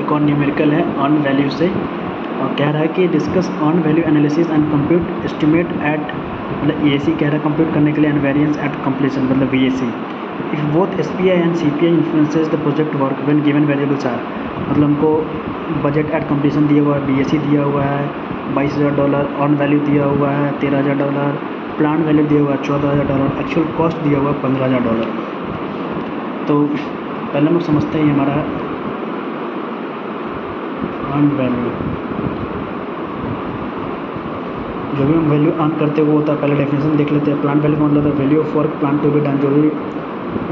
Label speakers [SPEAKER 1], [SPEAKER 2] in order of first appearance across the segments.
[SPEAKER 1] एक और न्यूमेरिकल है अर्न वैल्यू से, और कह रहा है कि discuss earned value analysis and compute estimate at, मतलब EAC कह रहा है कंप्यूट करने के लिए, एंड वेरिएंस एट कंप्लीशन मतलब VAC। If both SPI and CPI influences the project work when given variables are, मतलब हमको बजट एट कंप्लीशन दिया हुआ है, BAC दिया हुआ है $22,000, अर्न वैल्यू दिया हुआ है $13,000, प्लान वैल्यू दिया हुआ है $14,000, एक्चुअल कॉस्ट दिया हुआ है $15,000। तो पहले हम लोग समझते हैं ये हमारा अर्न वैल्यू। जो भी हम वैल्यू अर्न करते हैं वो होता है, पहले डेफिनेशन देख लेते हैं। प्लान वैल्यू का मतलब है value of work plan to be done, जो भी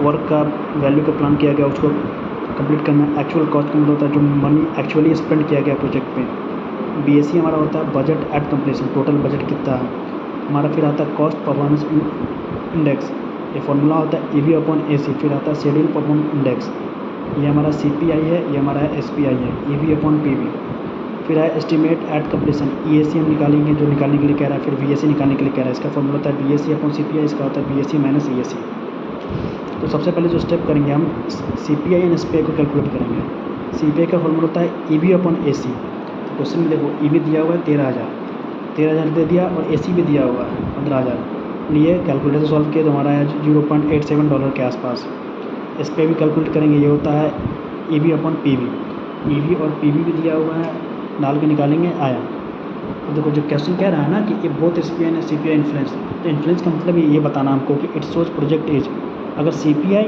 [SPEAKER 1] वर्क का वैल्यू का प्लान किया गया उसको कंप्लीट करना। एक्चुअल कॉस्ट का मतलब होता है जो मनी एक्चुअली स्पेंड किया गया प्रोजेक्ट पे। BAC हमारा होता है budget at completion, total budget कितना है हमारा। फिर आता है कॉस्ट परफॉर्मेंस इंडेक्स, ये फॉर्मूला होता है EV अपॉन AC। फिर आता है शेड्यूल परफॉर्मेंस इंडेक्स, ये हमारा CPI है, ये हमारा SPI है, EV अपॉन PV। फिर है एस्टिमेट एट कंप्लीशन, EAC हम निकालेंगे जो निकालने के लिए कह रहा है, फिर VAC निकालने के लिए कह रहा है। इसका फॉर्मूला होता है BAC अपॉन CPI, इसका होता है BAC माइनस EAC। तो सबसे पहले जो स्टेप करेंगे हम CPI एंड SPI को कैलकुलेट करेंगे। CPI का फॉर्मूला होता है EV अपॉन AC। तो क्वेश्चन में देखो EV दिया हुआ है 13,000 दे दिया, और AC भी दिया हुआ है 15,000। ये कैलकुलेटर सॉल्व किया तो हमारा है $0.87 के आसपास। SPI भी कैलकुलेट करेंगे, ये होता है EV अपॉन PV। EV और PV भी दिया हुआ है, डाल के निकालेंगे आया। तो देखो जो क्वेश्चन कह रहा है ना कि ये both SPI and CPI influence, तो इन्फ्लुएंस का मतलब ये बताना हमको कि इट शोज प्रोजेक्ट एज। अगर CPI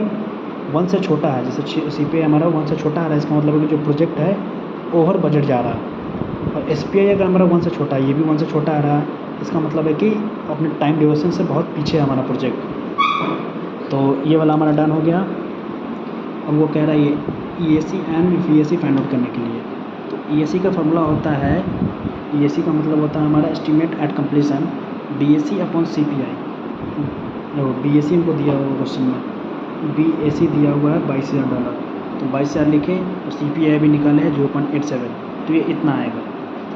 [SPEAKER 1] 1 से छोटा है, जैसे CPI हमारा 1 से छोटा आ रहा है, इसका मतलब है कि जो प्रोजेक्ट है ओवर बजट जा रहा है। और SPI अगर हमारा 1 से छोटा है, ये भी 1 से छोटा आ रहा है, इसका मतलब है कि अपने टाइम ड्यूरेशन से बहुत पीछे है हमारा प्रोजेक्ट। तो ये वाला हमारा डन हो गया। अब वो कह रहा है ये EAC and VAC find out करने के लिए। तो EAC का फॉर्मूला होता है, EAC का मतलब होता है हमारा estimate at completion, BAC upon CPI। देखो BAC हमको दिया हुआ क्वेश्चन में, BAC दिया हुआ है $22,000, तो 22,000 लिखे, और CPI भी निकाले है 0.87, तो ये इतना आएगा।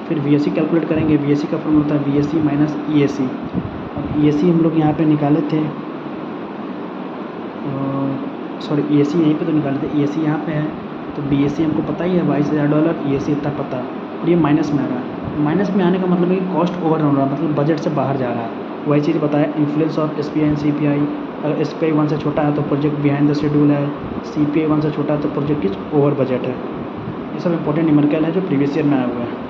[SPEAKER 1] फिर VAC कैलकुलेट करेंगे, VAC का फॉर्मूला होता है VAC माइनस EAC। अब EAC हम लोग यहाँ पे निकाले थे, सॉरी EAC यहीं पे तो निकाले थे, EAC यहाँ पे है। तो BAC हमको पता ही है $22,000, EAC इतना पता है, और ये माइनस में आ रहा है। माइनस में आने का मतलब है कि कॉस्ट ओवर हो रहा है, मतलब बजट से बाहर जा रहा है। वही चीज़ बताया influence of SPI and CPI। अगर SPI 1 से छोटा है तो प्रोजेक्ट बिहाइंड द शेड्यूल है, CPI 1 से छोटा है तो प्रोजेक्ट इज ओवर बजट है। ये सब इंपॉर्टेंट न्यूमेरिकल है जो प्रीवियस ईयर में आया हुआ है।